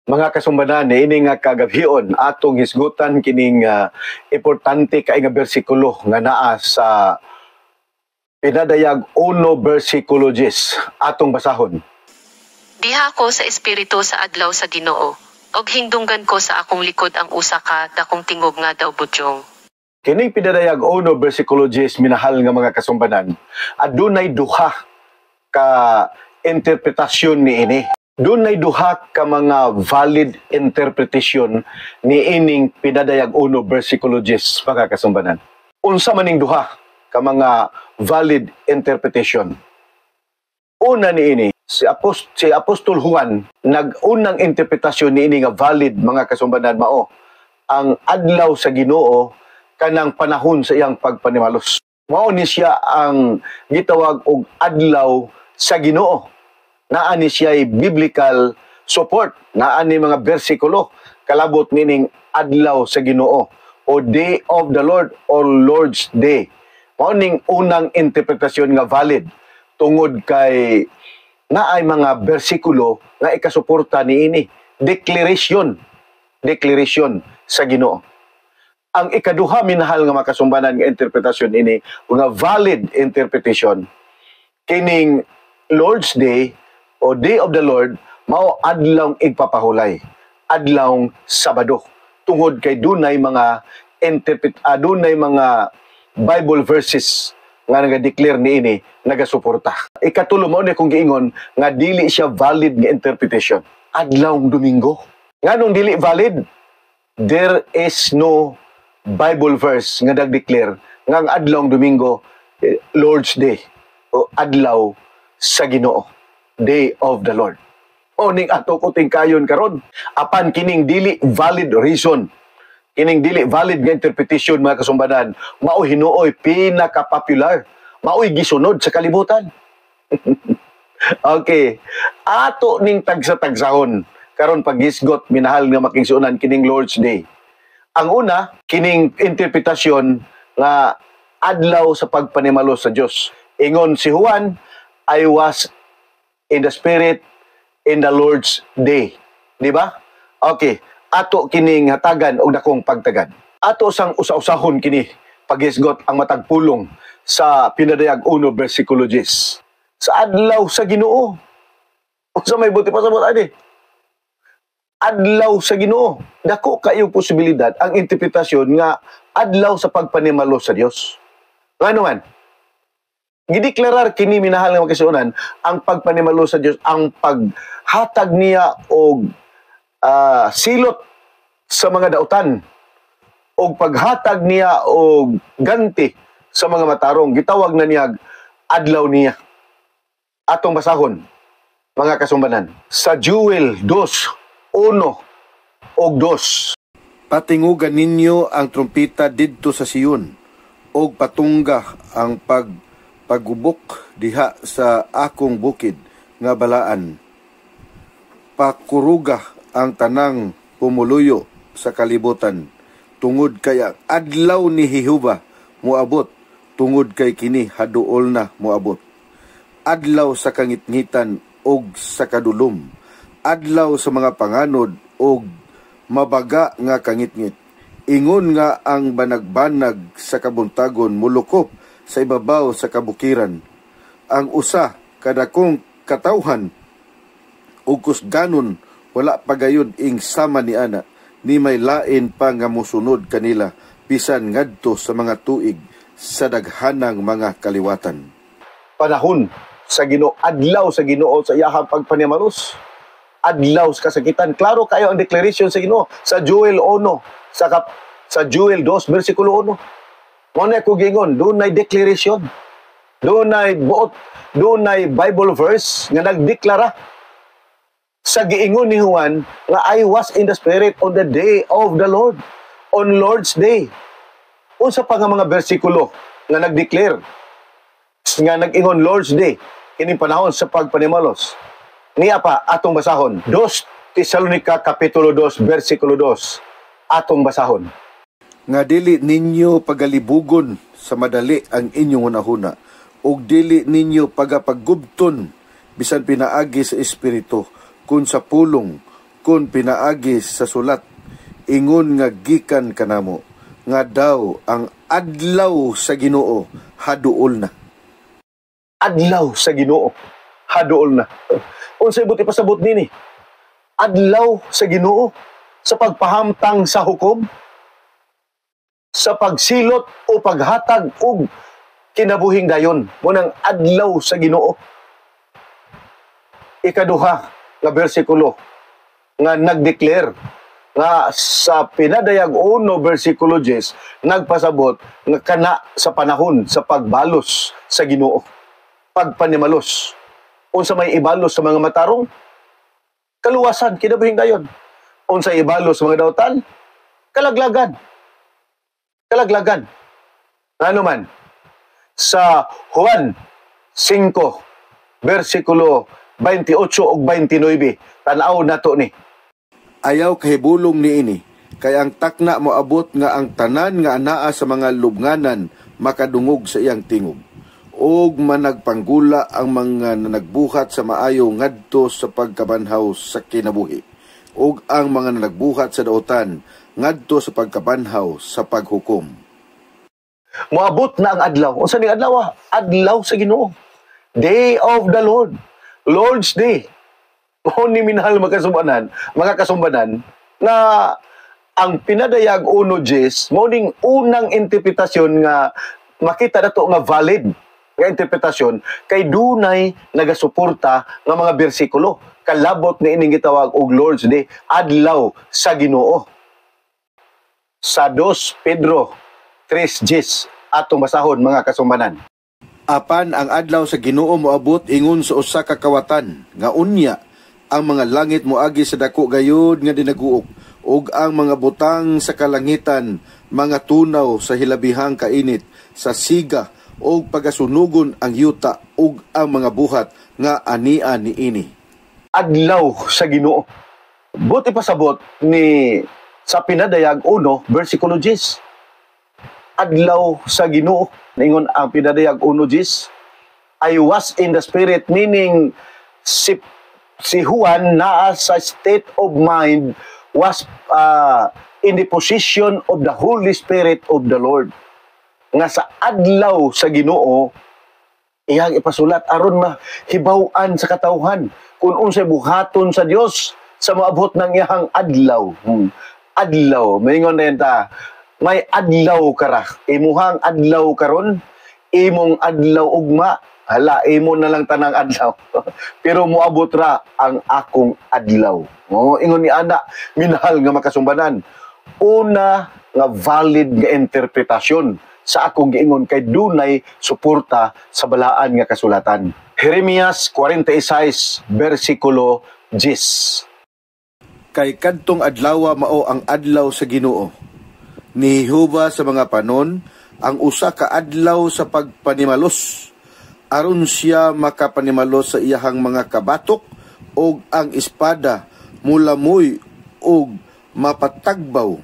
Mga kasumbanan, ini nga kagabion atong hisgutan kining importante kay nga bersikulo nga naa sa pinadayag 1 versikulo 10 atong basahon. Diha ko sa espiritu sa adlaw sa Ginoo, og hingdunggan ko sa akong likod ang usa ka dakong tingog nga daw budyong. Kining pinadayag 1 versikulo 10 minahal nga mga kasumbanan, adunay duha ka interpretasyon niini. Dunay duha ka mga valid interpretation ni ining pinadayag 1 versikulo 10 mga kasumbanan. Unsa maning duha ka mga valid interpretation? Una niini, si Apostol Juan nag-unang interpretasyon niini nga valid mga kasumbanan mao ang adlaw sa Ginoo kanang panahon sa iyang pagpanimalos. Mao ni siya ang gitawag og adlaw sa Ginoo. Naa ni siya biblical support, naa ni mga bersikulo kalabot meaning adlaw sa Ginoo o Day of the Lord or Lord's Day. Mao ning unang interpretasyon nga valid tungod kay naay mga bersikulo nga ikasuporta niini, declaration sa Ginoo. Ang ikaduha minahal nga makasumbanan nga interpretasyon ini nga valid interpretation kining Lord's Day o Day of the Lord mao adlaw igpapahulay, adlaw Sabado, tungod kay dunay mga dunay mga Bible verses nga naga-declare niini nagasuporta. Ikatulo mao ni kung giingon nga dili siya valid nga interpretation, adlaw Domingo. Nganong dili valid? There is no Bible verse nga nag-declare nga ang adlaw Domingo Lord's Day o adlaw sa Ginoo, Day of the Lord. O ning ato ko tingkayon karon, apan kining dili valid reason, kining dili valid nga interpretation mga kasumbanan, mao hinuoy pinaka-popular, mao'y gisunod sa kalibutan. Okay, ato ning tagsa-tagsahon karon paghisgot minahal nga makigsuonan kining Lord's Day. Ang una, kining interpretasyon nga adlaw sa pagpanimalo sa Dios. Ingon si Juan, I was in the Spirit in the Lord's Day. Di ba? Okay. Ato kining hatagan o dakong pagtagad. Ato sang usa-usahon kini paghisgot ang matag pulong sa pinadayag 1 versikulo 10. Sa adlaw sa Ginoo. Unsa may buti pa sa buot ani? Adlaw sa Ginoo. Dako kayo posibilidad ang interpretasyon nga adlaw sa pagpanimalo sa Dios. Ngano man? Gideklarar kini minahal nga makisuonan ang pagpanimalo sa Dios, ang paghatag niya og silot sa mga dautan og paghatag niya og ganti sa mga matarong. Gitawag na niya adlaw niya. Atong basahon mga kasumbanan sa Joel 2:1 og 2. Patingugan ninyo ang trumpeta didto sa Sion og patungga ang pagubok diha sa akong bukid nga balaan. Pakuruga ang tanang pumuluyo sa kalibutan, tungod kay ang adlaw ni Jehova moabot, tungod kay kini haduol na moabot. Adlaw sa kangitngitan og sa kadulom, adlaw sa mga panganod og mabaga nga kangitngit. Ingon nga ang banag-banag sa kabuntagon mulukop sa ibabaw sa kabukiran. Ang usa kadakong katawhan ug kusganon wala pagayod ing sama ni ana, ni may lain pa nga mosunod kanila bisan ngadto sa mga tuig sa daghanang mga kaliwatan. Panahon sa Ginoo, adlaw sa Ginoo sa iyahang pagpanimalos, adlaw sa kasakitan. Klaro kayo ang declaration sa Ginoo sa Joel 1 sa Joel 2 bersikulo 1. Muna ko gingon, doon ay declaration. Doon ay buot, doon ay Bible verse nga nagdeklara sa giingon ni Juan nga I was in the Spirit on the day of the Lord, on Lord's Day. Unsa pa nga mga bersikulo nga nagdeclare nga nag-ingon Lord's Day kining panahon sa pagpanimalos. Niya pa atong basahon 2 Tesalonica kapitulo 2 bersikulo 2 atong basahon. Nga dili ninyo pagalibugon sa madali ang inyong hunahuna, ug dili ninyo pagapaggubton bisan pinaagi sa espiritu, kun sa pulong kon pinaagi sa sulat, ingon nga gikan kanamo, nga daw ang adlaw sa Ginoo haduol na. Adlaw sa Ginoo haduol na. Unsay buti pasabot nini? Adlaw sa Ginoo sa pagpahamtang sa hukom, sa pagsilot o paghatag og kinabuhing dayon. Munang adlaw sa Ginoo. Ikaduha nga bersikulo nga nagdeclare nga sa pinadayag 1 bersikulo 10 nagpasabot nga kana sa panahon sa pagbalos sa Ginoo, pagpanimalos. Unsa may ibalos sa mga matarong? Kaluwasan, kinabuhing dayon. Unsa ibalos sa mga dautan? Kalaglagan. Kalaglagan. Ano man? Sa Juan 5, versikulo 28 ug 29, tanaw nato ni. Ayaw kahibulong niini, kay ang takna moabot nga ang tanan nga anaa sa mga lubnganan makadungog sa iyang tingog. Og managpanggula ang mga nagbuhat sa maayo ngadto sa pagkabanhaw sa kinabuhi, ug ang mga nagbuhat sa dautan ngadto sa pagkabanhaw sa paghukom. Moabot na ang adlaw. Unsa ning adlaw? Adlaw sa Ginoo. Day of the Lord. Lord's Day. O ni minahal mga kasumbanan na ang pinadayag 1:10 mo ning unang interpretasyon nga makita nato nga valid nga interpretasyon kay dunay nagasuporta nga mga bersikulo kalabot ni ining gitawag og Lord's Day, adlaw sa Ginoo. Sa 2 Pedro 3:10 atong basahon mga kasumbanan. Apan ang adlaw sa Ginoo moabot ingon sa usa ka kawatan nga unya ang mga langit moagi sa dako gayud nga dinaguok, ug ang mga butang sa kalangitan mga tunaw sa hilabihang kainit sa siga, ug pagasunugon ang yuta ug ang mga buhat nga ania niini. Adlaw sa Ginoo. Buti pasabot ni sa pinadayag 1 bersikulo 10. Adlaw sa Ginoo. Ningon ang pinadayag 1:10, I was in the Spirit, meaning si Juan naa sa state of mind, was in the position of the Holy Spirit of the Lord. Nga sa adlaw sa Ginoo, iyang ipasulat aron mahibaw-an sa katawhan kung unsay buhaton sa Dios sa moabot ng iyang adlaw. Adlaw, maingon na ta, may adlaw kara. Imuhang adlaw karon, imong adlaw ugma, hala, imo na lang tanang adlaw. Pero moabot ra ang akong adlaw. Ingon ni ana, minahal nga makasumbanan. Una nga valid nga interpretasyon sa akong giingon kay dunay suporta sa balaan nga kasulatan. Jeremias 46, versikulo 10. Kay kadtong adlaw mao ang adlaw sa Ginoo. Ni Jehova sa mga panon ang usa ka adlaw sa pagpanimalos, aron siya makapanimalos sa iyahang mga kabatok, og ang espada mulamoy og mapatagbaw,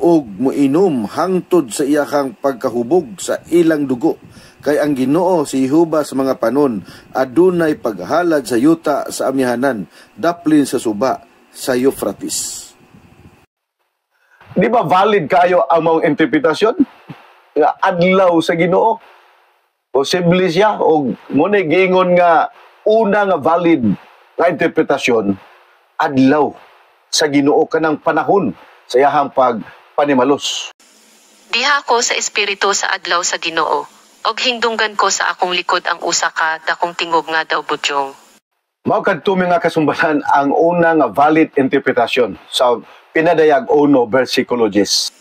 og moinom hangtod sa iyahang pagkahubog sa ilang dugo. Kay ang Ginoo si Jehova sa mga panon adunay paghalad sa yuta sa amihanan, daplin sa suba sa Euphrates. Di ba valid kayo ang mga interpretasyon? Nga adlaw sa Ginoo. Posible siya o muna gingon nga una nga valid nga interpretasyon, adlaw sa Ginoo kanang panahon sa iyahang pagpanimalos. Diha ko sa espiritu sa adlaw sa Ginoo, og hingdunggan ko sa akong likod ang usa ka dakong tingog nga daw budyong. Mao kadto nga kasumbanan ang una nga valid interpretasyon sa pinadayag 1 bersikulo 10.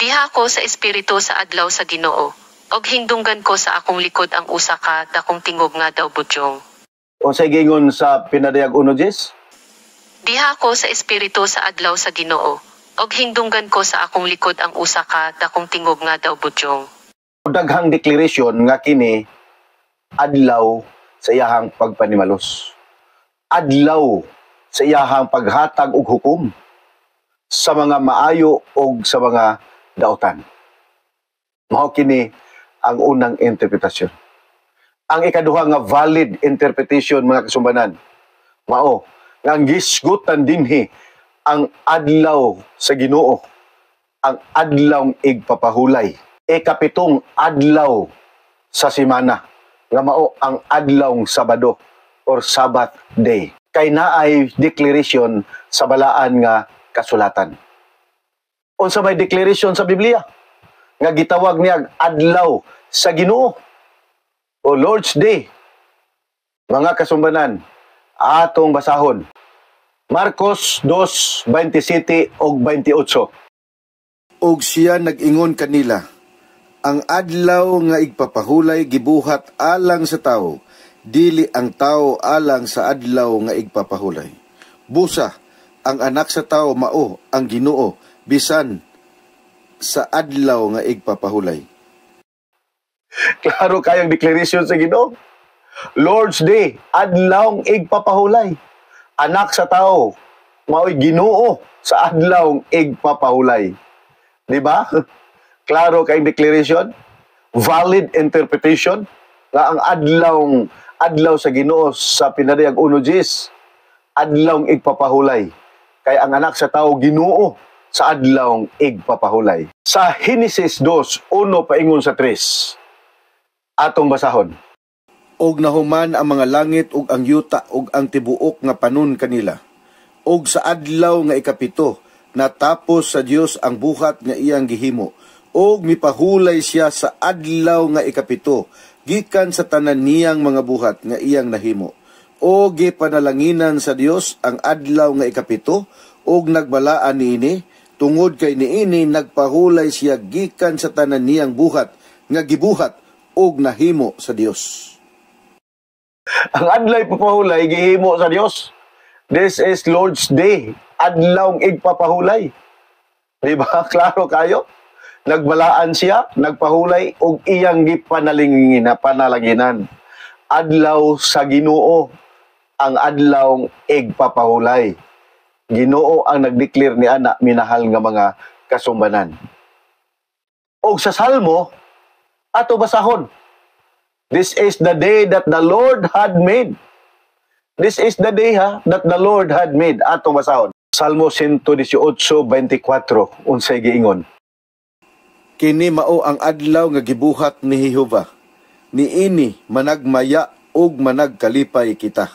Diha ko sa espiritu sa adlaw sa Ginoo, og hingdunggan ko sa akong likod ang usa ka dakong tingog nga daw budyong. O sa gingon sa pinadayag 1:10, Diha ko sa espiritu sa adlaw sa Ginoo, og hingdunggan ko sa akong likod ang usa ka dakong tingog nga daw budyong. daghang deklarasyon nga kini adlaw sa iyahang pagpanimalos. Adlaw sa iyahang paghatag og hukom sa mga maayo o sa mga dautan. Mao kini ang unang interpretasyon. Ang ikaduha nga valid interpretation mga kasumbanan, mao nga ang gisgutan dinhi ang adlaw sa Ginoo, ang adlaw igpapahulay. Ikapitong adlaw sa semana nga mao ang adlaw Sabado or Sabbath day. Kay naay declaration sa balaan nga kasulatan. Unsa may declaration sa Biblia nga gitawag niya adlaw sa Ginoo o Lord's Day. Mga kasumbanan, atong basahon. Marcos 2:27 ug 28. Og siya nag-ingon kanila, ang adlaw nga igpapahulay gibuhat alang sa tawo, dili ang tawo alang sa adlaw nga igpapahulay. Busa, ang anak sa tawo mao ang Ginoo bisan sa adlaw nga igpapahulay. Klaro kayang declaration sa Ginoo. Lord's Day, adlaw igpapahulay. Anak sa tao, mao'y Ginoo sa adlaw igpapahulay. Di ba? Klaro kayong declaration, valid interpretation nga ang adlaw sa Ginoo sa pinadayag 1:10, adlaw igpapahulay. Kay ang anak sa tao Ginoo sa adlaw igpapahulay. Sa Genesis 2:1 paingon sa 3. Atong basahon. Og nahuman ang mga langit ug ang yuta ug ang tibuok nga panon kanila. Og sa adlaw nga ikapito, natapos sa Dios ang buhat nga iyang gihimo. Og mipahulay siya sa adlaw nga ikapito, gikan sa tanan niyang mga buhat nga iyang nahimo. Og gipanalanginan sa Dios ang adlaw nga ikapito, og nagbalaan niini, tungod kay niini nagpahulay siya gikan sa tanan niyang buhat nga gibuhat og nahimo sa Dios. Ang adlaw papahulay gihimo sa Dios. This is Lord's Day. Adlaw igpapahulay. Di ba? Klaro kayo? Nagbalaan siya, nagpahulay og iyang panalaginan. Adlaw sa Ginoo, ang adlaw igpapahulay. Ginoo ang nagdeclare ni ana minahal nga mga kasumbanan. Og sa Salmo ato basahon. This is the day that the Lord had made. This is the day that the Lord had made. Atong basahon. Salmo 118:24 unsay giingon. Kini mao ang adlaw nga gibuhat ni Jehova. Niini managmaya ug managkalipay kita.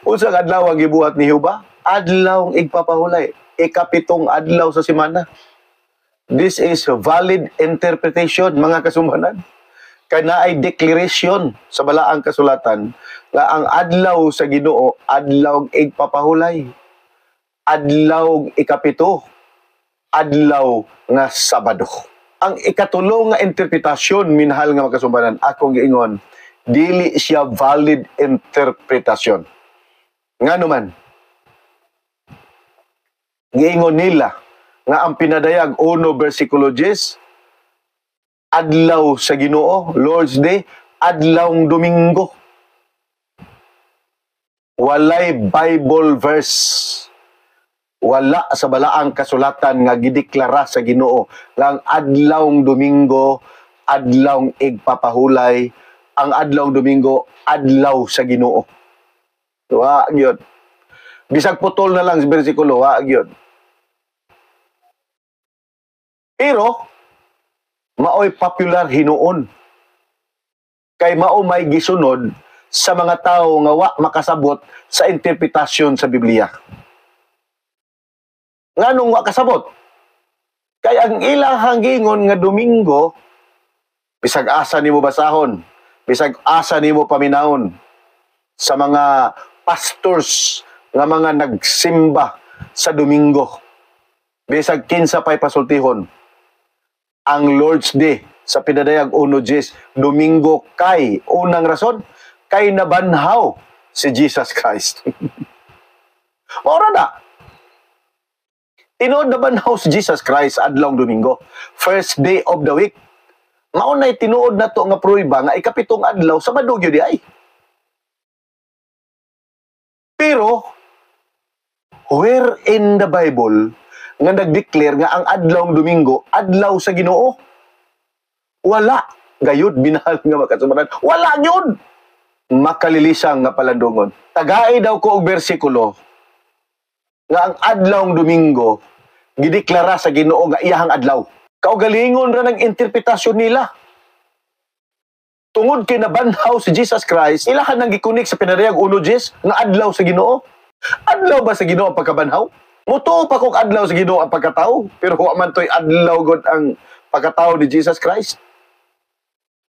Unsang adlaw ang gibuhat ni Jehova? Adlaw igpapahulay. Ikapitong adlaw sa semana. This is valid interpretation, mga kasumbanan. Kaya na ay declaration sa balaang kasulatan nga ang adlaw sa Ginoo, adlaw igpapahulay. Adlaw ikapito, adlaw nga Sabado. Ang ikatulo nga interpretasyon, minahal nga makasumbanan, akong giingon, dili siya valid interpretasyon. Nga naman, giingon nila nga ang pinadayag 1 versikulo 10, adlaw sa Ginoo, Lord's Day, adlaw Domingo. Walay Bible verse. Wala sa balaang kasulatan nga gideklara sa Ginoo nga ang adlaw Domingo, adlaw igpapahulay, ang adlaw Domingo, adlaw sa Ginoo. Wa gyud. Bisag putol na lang sa bersikulo, wa gyud. Pero mao'y popular hinuon. Kay mao may gisunod sa mga tao nga wa makasabot sa interpretasyon sa Biblia. Nganong wa kasabot? Kay ang ilahang gingon nga Domingo, bisag asa nimo basahon, bisag asa nimo paminahon sa mga pastors nga mga nagsimba sa Domingo. Bisag kinsa pay pasultihon, ang Lord's Day sa pinadayag 1:10, Domingo kay unang rason kay nabanhaw si Jesus Christ. Ora na. Tinuod nabanhaw si Jesus Christ adlaw Domingo, first day of the week. Mao nay tinuod nato nga prueba nga ikapitong adlaw Sabado gyud di ay. Pero where in the Bible nga nag-declare nga ang adlaw Domingo, adlaw sa Ginoo? Wala. Gayud, binahal nga makasumbanan. Wala yun! Makalilisang nga palandungon. Tagay daw ko og bersikulo nga ang adlawng Domingo gideklara sa Ginoo nga iyahang adlaw. Kaugalingon ra ng interpretasyon nila. Tungod kay nabanhaw si Jesus Christ, ilahan nang gikunik sa pinariyag 1:10 nga adlaw sa Ginoo. Adlaw ba sa Ginoo ang pagkabanhaw? Mutuo pa kung adlaw sa Ginoo ang pagkatao, pero wa man toy adlaw gud ang pagkatao ni Jesus Christ.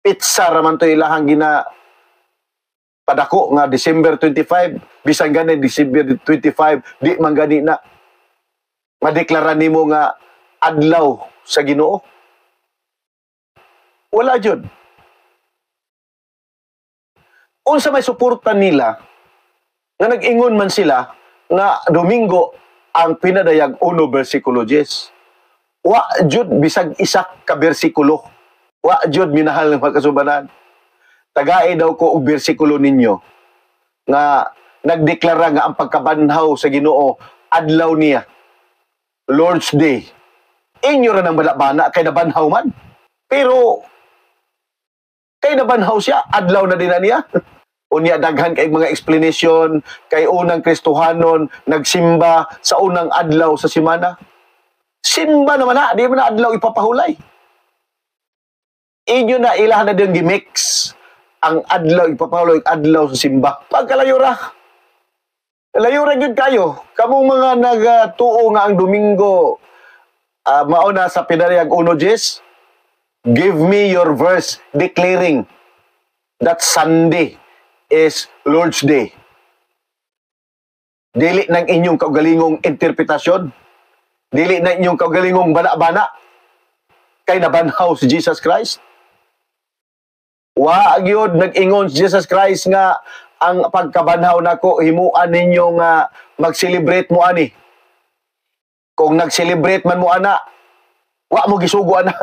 Pizza ra man toy ilahang gina padako nga December 25, bisan gani December 25, di man gani na madeklara nimo nga adlaw sa Ginoo. Wala jud. Unsa may suportan nila nga nag-ingon man sila nga Domingo ang pinadayag 1 bersikulo 10. Wa jud bisag isa ka bersikulo. Wa jud minahal ng mga kasubanan. Tagay daw ko og bersikulo ninyo nga nagdeklara nga ang pagkabanhaw sa Ginoo adlaw niya, Lord's Day. Inyo ra nang balabana kay nabanhaw man. Pero kay nabanhaw siya, adlaw na din na niya. Unya daghan kay mga explanation kay unang Kristohanon nagsimba sa unang adlaw sa semana. Simba naman na, di mo na adlaw ipapahulay. Inyo na ilahan na din gimix ang adlaw ipapahulay adlaw sa simba. Pagkalayo ra. Layo ra gyud kayo. Kamong mga nagatuo nga ang Domingo mauna sa pinariyag 1:10. Give me your verse declaring that Sunday is Lord's Day. Dili ng inyong kaugalingong interpretasyon. Dili ng inyong kaugalingong bana-bana. Kay nabanhaw si Jesus Christ. Wa gyud nag-ingon si Jesus Christ nga ang pagkabanhaw nako himuan ninyo nga mag-celebrate mo ani. Kung nag-celebrate man mo ana, wa mo gisugo ana.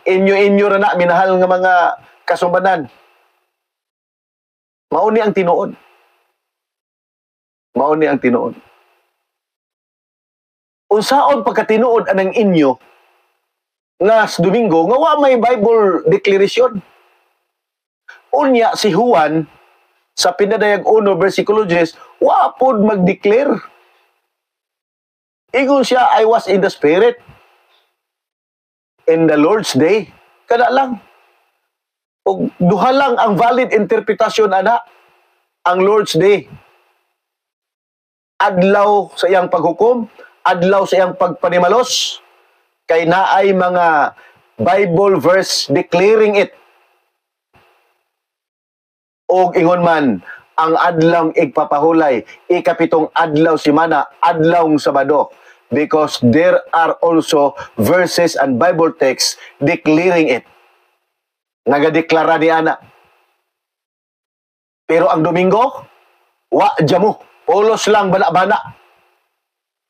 Inyo ra na minahal nga mga kasumbanan. Mao ni ang tinuod. Mao ni ang tinuod. Unsaon pagkatinuod anang inyo nga sa Domingo nga wa may Bible declaration. Unya si Juan sa pinadayag 1 bersikulo 10 wa pod mag-declare. Ingon siya, I was in the Spirit in the Lord's Day. Kada lang. O duha lang ang valid interpretasyon ana ang Lord's Day. Adlaw sa iyang paghukom, adlaw sa iyang pagpanimalos, kay naay mga Bible verse declaring it. Og ingon man, ang adlaw igpapahulay, ikapitong adlaw semana, adlaw Sabado. Because there are also verses and Bible texts declaring it. Nagadeklara ni ana. Pero ang Domingo, wa jamo. Polos lang bana-bana.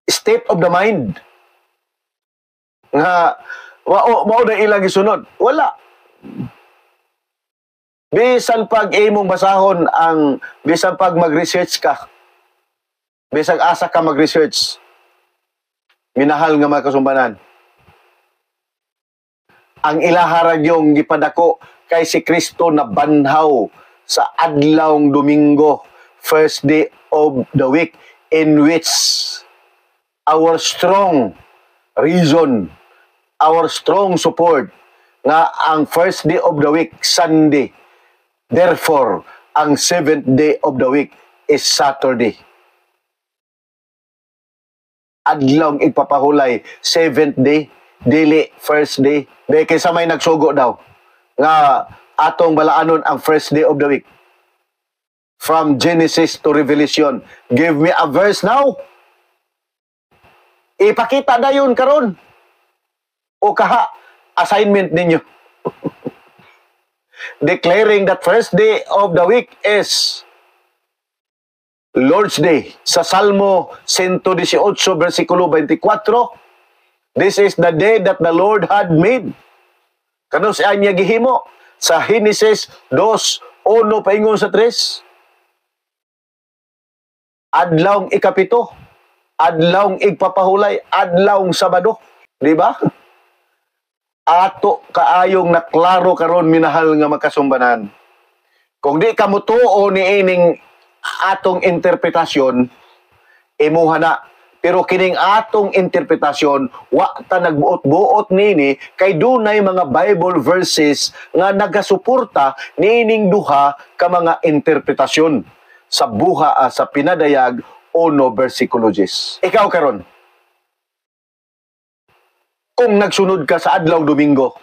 State of the mind. Nga, mao na ilang isunod. Wala. Bisan pag imong basahon ang, bisan pag mag-research ka, bisan asa ka mag-research, minahal nga mga kasumbanan, ang ilaharag yung gipadako kay si Kristo na banhaw sa adlawng Domingo, first day of the week, in which our strong reason, our strong support, nga ang first day of the week, Sunday, therefore, ang seventh day of the week is Saturday. Adlawng ipapahulay, seventh day, dili first day. Dahil kaysa may nagsugo daw, nga atong balaanon ang first day of the week. From Genesis to Revelation. Give me a verse now. Ipakita na yun karon. O kaha, assignment ninyo. Declaring that first day of the week is Lord's Day. Sa Salmo 118, versikulo 24, this is the day that the Lord had made. Kano siya niya gihimo? Sa Genesis 2:1 paingon sa 3. Adlawng ikapito, adlawng igpapahulay, adlawng Sabado. Di ba? Ato kaayong naklaro karon minahal nga makasumbanan. Kung di ka mutuo ni ining atong interpretasyon, imuha na. Pero kining atong interpretasyon, wa ta nagbuot-buot nini, kay dunay mga Bible verses nga nagasuporta nining duha ka mga interpretasyon sa sa pinadayag o no versikulo 10. Ikaw karon, kung nagsunod ka sa adlaw Domingo,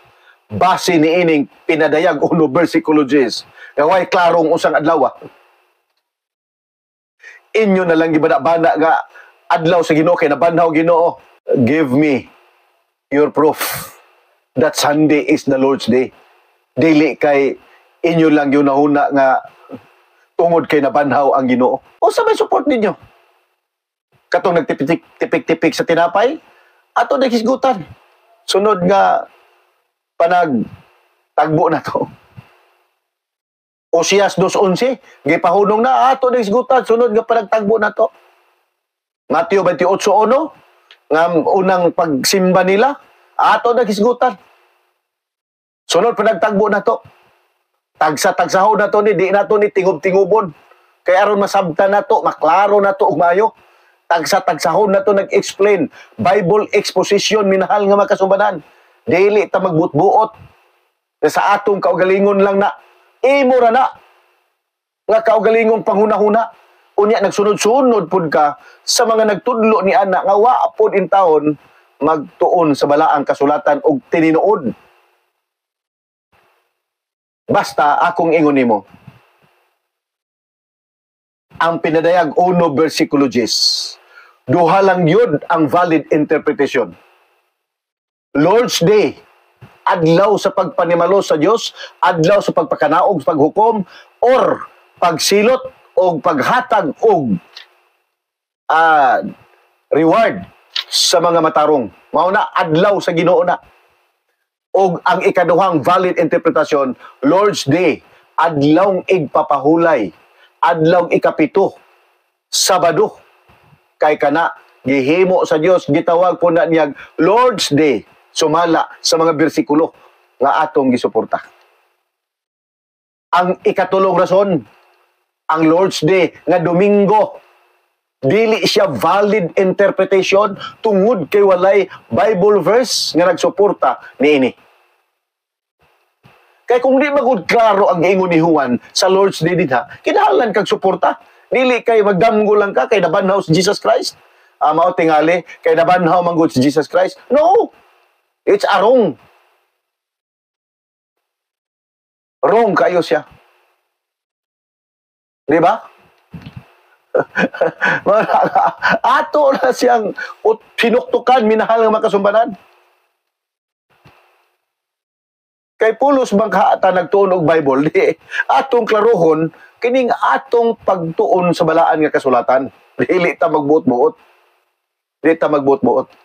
base niining pinadayag o no versikulo 10, nga way klarong usang adlaw, inyo na lang gibana-bana nga adlaw sa Ginoo kay nabanhaw Ginoo. Give me your proof that Sunday is the Lord's Day. Dili kay inyo lang yung nahuna nga tungod kay nabanhaw ang Ginoo. O sa may support ninyo? Katong nagtipik-tipik sa tinapay, ato naghisgutan. Sunod nga panag tagbo na to. Osias 2:11, gipahunong na ato naghisgutan, sunod nga panagtagbo na to. Mateo 28:1, nga unang pagsimba nila, ato naghisgutan. Sunod pa nagtagbo na to. Tagsa-tagsahon na to ni, di na to ni tingob-tingobon. Kaya aron masabtan na to, maklaro na to, umayo. Tagsa-tagsahon na to nag-explain. Bible exposition, minahal nga makasumbanan. Dili ta magbut-buot. Sa atong kaugalingon lang na, imura na. Nga kaugalingong panghuna-huna. Unya nagsunod-sunod pud ka sa mga nagtudlo ni ana nga wa pod in taon magtuon sa balaang kasulatan og tininuod. Basta akong ingon nimo, ang pinadayag 1 versikulo 10, duha lang yun ang valid interpretation. Lord's Day, adlaw sa pagpanimalo sa Dios, adlaw sa pagpakanaog sa paghukom, or pagsilot o paghatag og reward sa mga matarong. Mao na adlaw sa Ginoo na. Og ang ikaduhang valid interpretasyon, Lord's Day, adlawng igpapahulay, adlawng ikapito, Sabado. Kay kana gihimo sa Dios, gitawag po na niyag Lord's Day, sumala sa mga bersikulo nga atong gisuporta. Ang ikatulong rason, ang Lord's Day nga Domingo, dili siya valid interpretation tungod kay walay Bible verse nga nagsuporta niini. Kay kung di magud klaro ang giingon ni Juan sa Lord's Day dinha, kinahanglan kag suporta. Dili kay magdamgo lang ka kay nabanhaw si Jesus Christ. Mao tingali kay nabanhaw man gud si Jesus Christ. No. It's a wrong. Wrong kayo siya. Di ba? Ato na siyang pinuktukan, minahal ng makasumbanan. Kay pulos bangka ta nagtuon og Bible, di atong klarohon kining atong pagtuon sa balaan nga kasulatan. Dili ta magbuot-buot. Dili ta magbuot-buot.